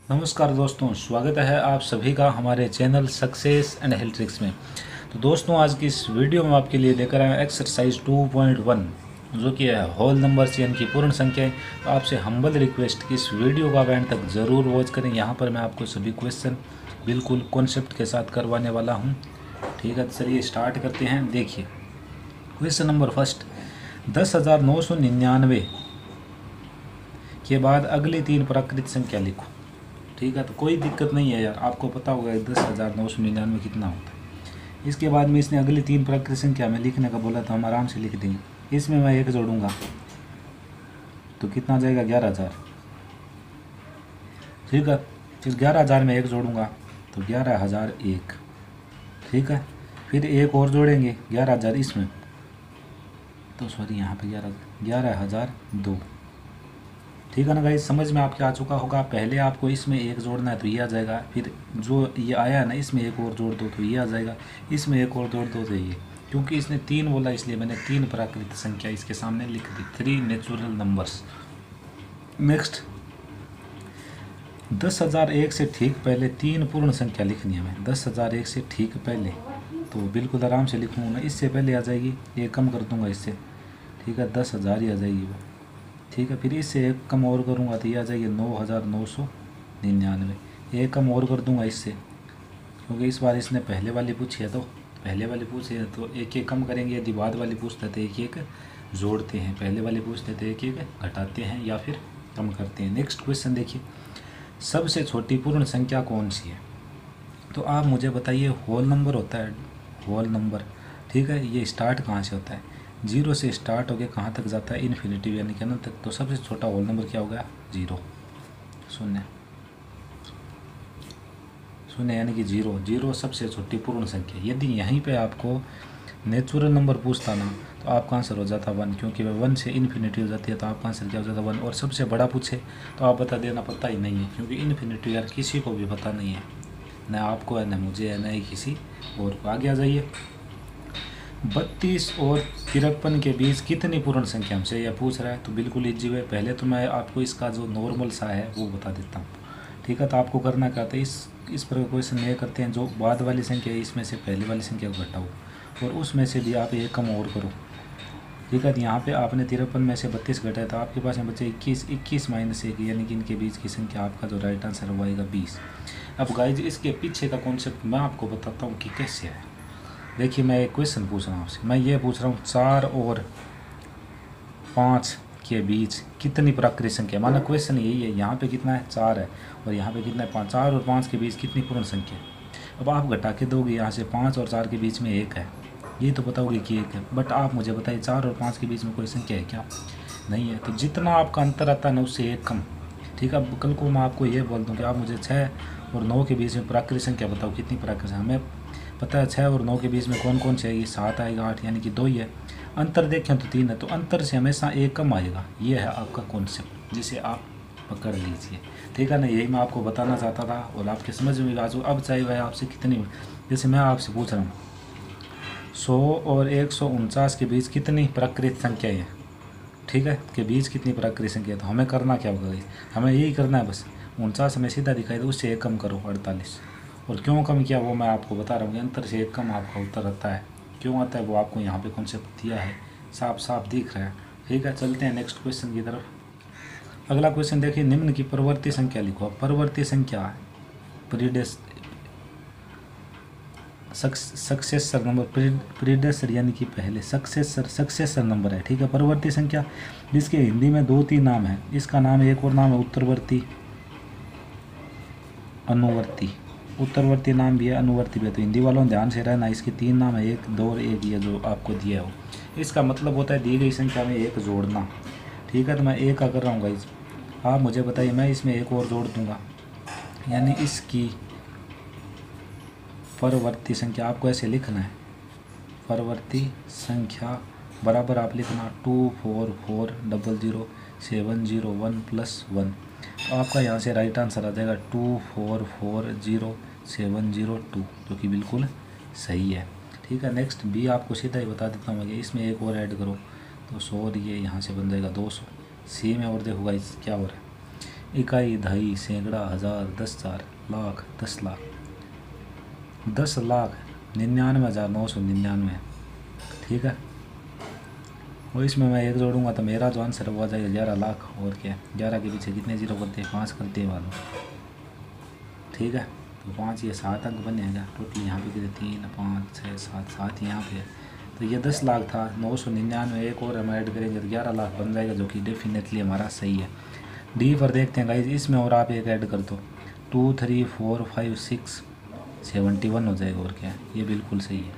नमस्कार दोस्तों, स्वागत है आप सभी का हमारे channel success and health tricks में। तो दोस्तों, आज की इस वीडियो में आपके लिए लेकर आए एक्सरसाइज 2.1 जो कि है होल नंबर्स यानी कि पूर्ण संख्याएं। तो आपसे हम्बल रिक्वेस्ट कि इस वीडियो को आप एंड तक ज़रूर वॉच करें। यहाँ पर मैं आपको सभी क्वेश्चन बिल्कुल कॉन्सेप्ट के साथ करवाने वाला हूँ। ठीक है, चलिए स्टार्ट करते हैं। देखिए क्वेश्चन नंबर फर्स्ट, 10,999 के बाद अगली तीन प्राकृत संख्या लिखो। ठीक है, तो कोई दिक्कत नहीं है यार, आपको पता होगा 10,999 कितना होता है। इसके बाद में इसने अगली तीन प्राकृत संख्या में लिखने का बोला, तो हम आराम से लिख देंगे। इसमें मैं एक जोड़ूंगा तो कितना जाएगा 11,000। ठीक है, फिर 11,000 में एक जोड़ूंगा तो 11,001। ठीक है, फिर एक और जोड़ेंगे 11,000 इसमें, तो सॉरी यहाँ पे 11,002। ठीक है ना गाइस, समझ में आपके आ चुका होगा। पहले आपको इसमें एक जोड़ना है तो ये आ जाएगा, फिर जो ये आया है ना इसमें एक और जोड़ दो तो ये आ जाएगा, इसमें एक और जोड़ दो तो ये। क्योंकि इसने तीन बोला इसलिए मैंने तीन प्राकृत संख्या इसके सामने लिख दी, 3 नेचुरल नंबर्स। नेक्स्ट, 10,001 से ठीक पहले तीन पूर्ण संख्या लिखनी है हमें। 10,001 से ठीक पहले तो बिल्कुल आराम से लिखूँगा ना, इससे पहले आ जाएगी, ये कम कर दूँगा इससे। ठीक है, 10,000 ही आ जाएगी वो। ठीक है, फिर इससे एक कम और करूँगा तो ये आ जाएगी 9,999। एक कम और कर दूँगा इससे, क्योंकि इस बार इसने पहले वाली पूछी है तो पहले वाली पूछी है तो एक एक कम करेंगे। यदि बाद वाली पूछते तो एक एक जोड़ते हैं, पहले वाली पूछते तो एक एक घटाते हैं या फिर कम करते हैं। नेक्स्ट क्वेश्चन देखिए, सबसे छोटी पूर्ण संख्या कौन सी है? तो आप मुझे बताइए, होल नंबर होता है होल नंबर। ठीक है, ये स्टार्ट कहाँ से होता है? 0 से स्टार्ट होकर कहाँ तक जाता है? इन्फिनिटी यानी कि अनंत तक। तो सबसे छोटा होल नंबर क्या होगा? 0, शून्य। शून्य यानी कि 0। 0 सबसे छोटी पूर्ण संख्या। यदि यहीं पे आपको नेचुरल नंबर पूछता ना तो आपका आंसर हो जाता 1, क्योंकि वह 1 से इन्फिनिटी हो जाती है, तो आपका आंसर क्या हो जाता 1। और सबसे बड़ा पूछे तो आप बता देना पता ही नहीं है, क्योंकि इन्फिनिटी यार किसी को भी पता नहीं है, न आपको है, न मुझे है, न ही किसी और को। आगे आ जाइए, 32 और 53 के बीच कितनी पूर्ण संख्या हमसे यह पूछ रहा है? तो बिल्कुल इजी है। पहले तो मैं आपको इसका जो नॉर्मल सा है वो बता देता हूँ। ठीक है, तो आपको करना क्या था, इस पर क्वेश्चन ये करते हैं, जो बाद वाली संख्या है इसमें से पहले वाली संख्या को घटाओ और उसमें से भी आप एक कम और करो। ठीक है, तो यहाँ पे आपने 53 में से 32 घटाया था, आपके पास में बचे 21। 21 माइनस 1 यानी कि इनके बीच की संख्या, आपका जो राइट आंसर वो आएगा 20। अब गाइज इसके पीछे का कॉन्सेप्ट मैं आपको बताता हूँ कि कैसे है। देखिए, मैं एक क्वेश्चन पूछ रहा हूँ आपसे, मैं ये पूछ रहा हूँ 4 और 5 के बीच कितनी प्राकृत संख्या। माना क्वेश्चन यही है, यहाँ पे कितना है 4 है और यहाँ पे कितना है 5। 4 और 5 के बीच कितनी पूर्ण संख्या है? अब आप घटा के दोगे, यहाँ से 5 और 4 के बीच में 1 है, ये तो बताओगे कि 1 है। बट आप मुझे बताइए 4 और 5 के बीच में कोई संख्या है क्या? नहीं है। तो जितना आपका अंतर आता है ना उससे एक कम। ठीक है, अब कल को मैं आपको ये बोल दूँ कि आप मुझे 6 और 9 के बीच में प्राकृत संख्या बताओ, कितनी प्राकृत संख्या? हमें पता है 6 और 9 के बीच में कौन कौन सी आएगी, 7 आएगा, 8 यानी कि 2 ही है। अंतर देखें तो 3 है, तो अंतर से हमेशा एक कम आएगा। ये है आपका कॉन्सेप्ट, जिसे आप पकड़ लीजिए। ठीक है ना, यही मैं आपको बताना चाहता था और आपके समझ में आ जाओ। अब चाहे वह आपसे कितनी, जैसे मैं आपसे पूछ रहा हूँ 100 और 149 के बीच कितनी प्राकृत संख्या है? ठीक है, के बीच कितनी प्राकृत संख्या है? तो हमें करना क्या होगा, हमें यही करना है बस। 49 हमें सीधा दिखाई दे, उससे एक कम करो 48। और क्यों कम किया वो मैं आपको बता रहा हूँ। अंतर से एक कम आपका उत्तर आता है, क्यों आता है वो आपको यहाँ पे कॉन्सेप्ट दिया है, साफ साफ दिख रहा है। ठीक है, चलते हैं नेक्स्ट क्वेश्चन की तरफ। अगला क्वेश्चन देखिए, निम्न की परवर्ती संख्या लिखो। अब परवर्ती संख्या सक्सेसर नंबर, प्रीडेसर यानी कि पहले, सक्सेसर नंबर है। ठीक है, परवर्ती संख्या जिसके हिंदी में 2-3 नाम है। इसका नाम एक और नाम है उत्तरवर्ती, अनुवर्ती। उत्तरवर्ती नाम भी है, अनुवर्ती भी है। तो हिंदी वालों ध्यान से रहना, इसके 3 नाम है, 1, 2 और 1 ये जो आपको दिया हो। इसका मतलब होता है दी गई संख्या में एक जोड़ना। ठीक है, तो मैं एक का कर रहा हूँ गाइज, आप मुझे बताइए, मैं इसमें एक और जोड़ दूंगा, यानी इसकी परवर्ती संख्या आपको ऐसे लिखना है। परवर्ती संख्या बराबर आप लिखना 244000701 + 1। तो आपका यहाँ से राइट आंसर आ जाएगा 2440702, जो कि बिल्कुल सही है। ठीक है, नेक्स्ट बी आपको सीधा ही बता देता हूँ, इसमें एक और ऐड करो तो 100 ये यहाँ से बन जाएगा 200। सी में और देखो गाइस क्या हो रहा है, इकाई, दहाई, सैकड़ा, हज़ार, 10,000, लाख, 10 लाख, 10,99,999। ठीक है, और इसमें मैं एक जोड़ूंगा तो मेरा जो आंसर है वो आ जाएगा 11 लाख। और क्या, 11 के पीछे कितने जीरो करते हैं, 5 करते हैं वालों। ठीक है, तो 5 ये 7 अंक बनेगा टोटल। यहाँ पे कितने, 3 5 6 7, 7 यहाँ पे है। तो ये 10 लाख था, 999 एक और हम ऐड करेंगे तो 11 लाख बन जाएगा, जो कि डेफिनेटली हमारा सही है। डी पर देखते हैं गाइज, इसमें और आप एक ऐड कर दो, 2 3 4 5 6 71 हो जाएगा। और क्या, ये बिल्कुल सही है।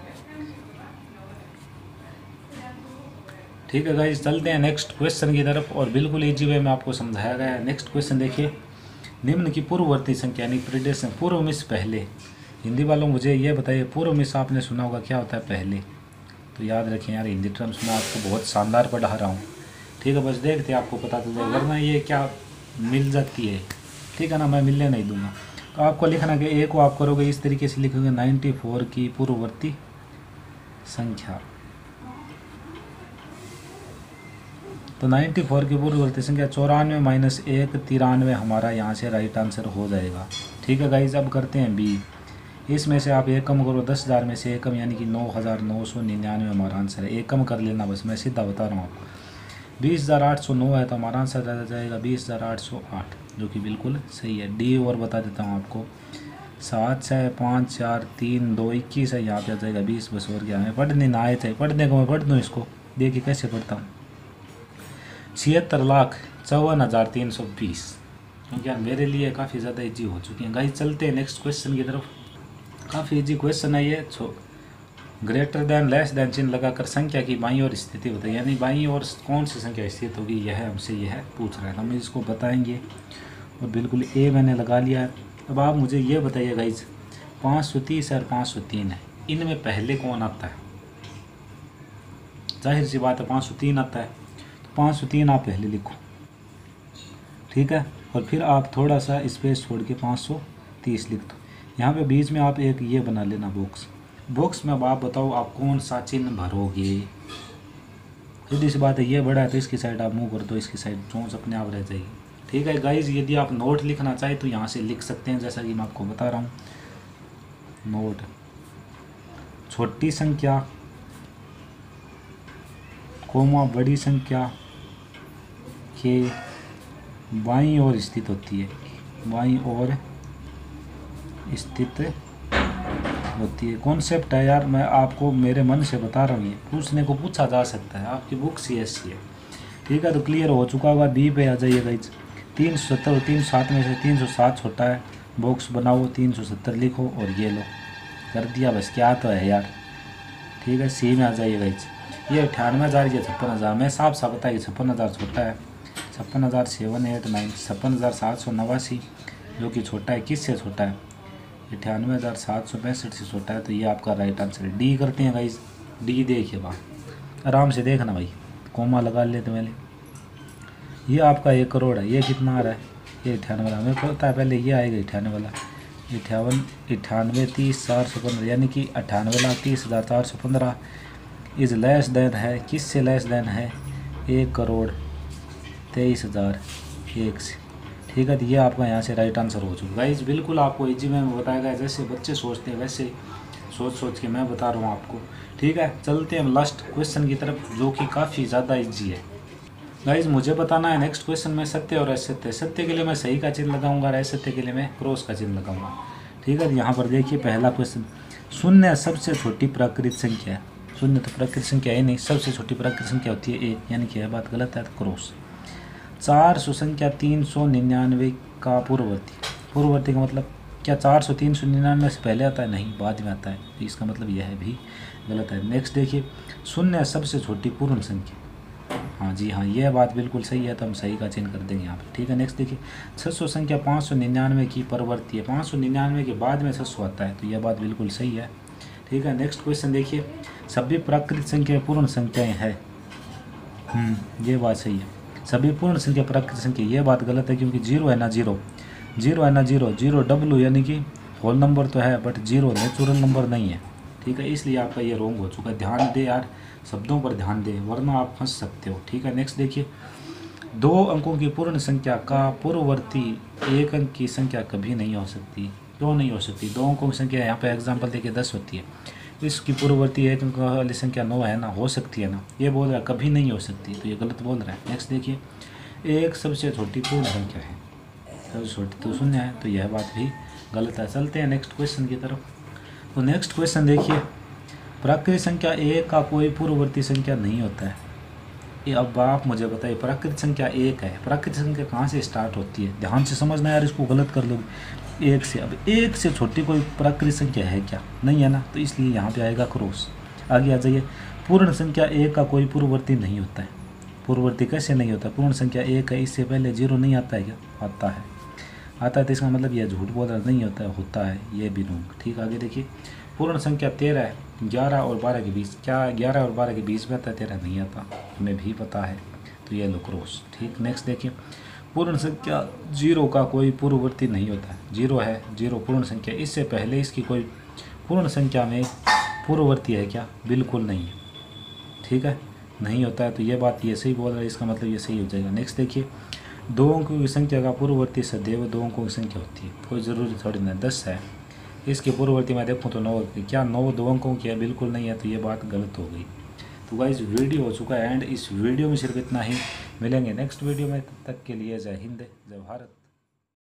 ठीक है गाइज, चलते हैं नेक्स्ट क्वेश्चन की तरफ, और बिल्कुल इजी वे में आपको समझाया गया है। नेक्स्ट क्वेश्चन देखिए, निम्न की पूर्ववर्ती संख्या यानी प्रीडेशन, पूर्व में से पहले। हिंदी वालों मुझे ये बताइए, पूर्व में से आपने सुना होगा क्या होता है, पहले। तो याद रखें यार, हिंदी टर्म्स में आपको बहुत शानदार पढ़ा रहा हूँ। ठीक है, बस देखते हैं आपको पता चल जाए, वरना ये क्या मिल जाती है। ठीक है ना, मैं मिलने नहीं दूंगा। तो आपको लिखना कि ए को आप करोगे इस तरीके से, लिखोगे 94 की पूर्ववर्ती संख्या। तो 94 की पूर्ववर्ती संख्या 94 माइनस 1 93 हमारा यहाँ से राइट आंसर हो जाएगा। ठीक है गाइज, अब करते हैं बी। इसमें से आप एक कम करो, 10,000 में से एक कम यानी कि 9,999 हमारा आंसर है। एक कम कर लेना बस, मैं सीधा बता रहा हूँ आपको। 20,809 है तो हमारा आंसर रह जाएगा 20,808, जो कि बिल्कुल सही है। डी और बता देता हूँ आपको, 7 6 5 4 3 2 21 है, यहाँ पे आ जाएगा 20। बस और क्या, हमें पढ़ने ना आए थे, पढ़ने को मैं पढ़ दूँ इसको, देखिए कैसे पढ़ता हूँ। 76,54,320, क्योंकि यार मेरे लिए काफ़ी ज़्यादा ईजी हो चुकी हैं। गाइस चलते हैं नेक्स्ट क्वेश्चन की तरफ। काफ़ी ईजी क्वेश्चन है ये। ग्रेटर देन लेस देन चिन्ह लगाकर संख्या की बाईं ओर स्थिति बताइए, यानी बाईं ओर कौन सी संख्या स्थित होगी, यह हमसे यह पूछ रहा है। हम इसको बताएंगे, और बिल्कुल ए मैंने लगा लिया है। अब आप मुझे ये बताइए गाइज, 530 और 503 है, इनमें पहले कौन आता है? जाहिर सी बात है 503 आता है, तो 503 आप पहले लिखो। ठीक है, और फिर आप थोड़ा सा स्पेस छोड़ के 530 लिख दो। यहाँ पे बीच में आप एक ये बना लेना बॉक्स में। अब आप बताओ आप कौन सा चिन्ह भरोगे। सीधी सी बात है, ये बड़ा है तो इसकी साइड आप मूव कर दो, इसकी साइड चोंच अपने आप रह जाएगी। ठीक है गाइज, यदि आप नोट लिखना चाहे तो यहाँ से लिख सकते हैं, जैसा कि मैं आपको बता रहा हूँ। नोट, छोटी संख्या कोमा बड़ी संख्या के बाईं ओर स्थित होती है, बाईं ओर स्थित होती है। कॉन्सेप्ट है यार, मैं आपको मेरे मन से बता रहा हूँ, ये पूछने को पूछा जा सकता है, आपकी बुक सी ऐसी है। ठीक है, तो क्लियर हो चुका होगा। बी पे आ जाइए गाइज, 370 और 307 में से 307 छोटा है, बॉक्स बनाओ, 370 लिखो और ये लो, कर दिया बस। क्या तो है यार। ठीक है, सी में आ जाइए गाइज, ये 98,000, ये 56,000। मैं साफ साफ बताइए 56,000 छोटा है, 56,789, 56,789 जो कि छोटा है, किससे छोटा है? 98,765 से छोटा है। तो ये आपका राइट आंसर है। डी करते हैं गाइज, डी देखिए बात आराम से देखना भाई, कोमा लगा लेते पहले। ये आपका 1 करोड़ है, ये कितना आ रहा है? ये 98 वाला हमें पता है, पहले ये आएगा 98 वाला, 98 30,415 यानी कि 98,30,415 इज लेस देन है, किससे लेस देन है? 1,23,001 से। ठीक है, तो ये आपका यहाँ से राइट आंसर हो चुका है गाइज। बिल्कुल आपको इजी में बताया गया, जैसे बच्चे सोचते हैं वैसे सोच के मैं बता रहा हूँ आपको। ठीक है, चलते हैं लास्ट क्वेश्चन की तरफ, जो कि काफ़ी ज़्यादा इजी है गाइज। मुझे बताना है नेक्स्ट क्वेश्चन में सत्य और असत्य। सत्य के लिए मैं सही का चिन्ह लगाऊंगा और असत्य के लिए मैं क्रॉस का चिन्ह लगाऊंगा। ठीक है, तो यहाँ पर देखिए पहला क्वेश्चन, शून्य सबसे छोटी प्राकृत संख्या है। शून्य तो प्राकृत संख्या है नहीं, सबसे छोटी प्राकृत संख्या होती है 1, यानी कि यह बात गलत है, तो क्रॉस। 400 संख्या 399 का पूर्ववर्ती का मतलब क्या 400 399 से पहले आता है? नहीं, बाद में आता है, तो इसका मतलब यह भी गलत है। नेक्स्ट देखिए, शून्य सबसे छोटी पूर्ण संख्या। हाँ जी हाँ, यह बात बिल्कुल सही है, तो हम सही का चिन्ह कर देंगे यहाँ पर। ठीक है, नेक्स्ट देखिए, 600 संख्या 599 की परवर्ती है। 599 के बाद में 600 आता है, तो यह बात बिल्कुल सही है। ठीक है, नेक्स्ट क्वेश्चन देखिए, सभी प्राकृत संख्या पूर्ण संख्याएँ हैं। ये बात सही है, सभी पूर्ण संख्या प्राकृत संख्या। ये बात गलत है, क्योंकि जीरो है ना जीरो डब्ल्यू यानी कि होल नंबर तो है, बट जीरो नेचुरल नंबर नहीं है। ठीक है, इसलिए आपका ये रॉन्ग हो चुका है। ध्यान दे यार, शब्दों पर ध्यान दे, वरना आप फंस सकते हो। ठीक है, नेक्स्ट देखिए, दो अंकों की पूर्ण संख्या का पूर्ववर्ती एक अंक की संख्या कभी नहीं हो सकती। क्यों नहीं हो सकती? दो अंकों की संख्या यहाँ पे एग्जांपल देखिए 10 होती है, इसकी पूर्ववर्ती एक अंक वाली संख्या 9 है ना, हो सकती है ना, ये बोल रहा है कभी नहीं हो सकती, तो ये गलत बोल रहा है। नेक्स्ट देखिए, एक सबसे छोटी पूर्ण संख्या है, सबसे छोटी तो शून्य है, तो यह बात भी गलत है। चलते हैं नेक्स्ट क्वेश्चन की तरफ। तो नेक्स्ट क्वेश्चन देखिए, प्राकृतिक संख्या एक का कोई पूर्ववर्ती संख्या नहीं होता है। ये अब आप मुझे बताइए, प्राकृतिक संख्या एक है, प्राकृतिक संख्या कहाँ से स्टार्ट होती है? ध्यान से समझना यार, इसको गलत कर लोगे। एक से, अब एक से छोटी कोई प्राकृतिक संख्या है क्या? नहीं है ना, तो इसलिए यहाँ पे आएगा क्रॉस। आगे आ जाइए, पूर्ण संख्या एक का कोई पूर्ववर्ती नहीं होता है। पूर्ववर्ती कैसे नहीं होता? पूर्ण संख्या एक है, इससे पहले जीरो नहीं आता है क्या? आता है, आता है, तो इसका मतलब यह झूठ बोल रहा नहीं होता है, होता है, ये भी रॉन्ग। ठीक, आगे देखिए, पूर्ण संख्या 13 है, 11 और 12 के बीच, क्या 11 और 12 के बीच में आता है? 13 नहीं आता, हमें भी पता है, तो ये लो क्रॉस। ठीक, नेक्स्ट देखिए, पूर्ण संख्या 0 का कोई पूर्ववर्ती नहीं होता है। 0 है, 0 पूर्ण संख्या, इससे पहले इसकी कोई पूर्ण संख्या में पूर्ववर्ती है क्या? बिल्कुल नहीं है। ठीक है, नहीं होता है, तो ये बात ये सही बोल रहा है, इसका मतलब ये सही हो जाएगा। नेक्स्ट देखिए, दो अंकों की संख्या का पूर्ववर्ती सदैव दो अंकों की संख्या होती है, कोई ज़रूरी थोड़ी ना। 10 है, इसके पूर्ववर्ती मैं देखूँ तो 9, क्या 9 दो अंकों की है? बिल्कुल नहीं है, तो ये बात गलत हो गई। तो गाइस वीडियो हो चुका है एंड इस वीडियो में सिर्फ इतना ही, मिलेंगे नेक्स्ट वीडियो में, तब तक के लिए जय हिंद, जय भारत।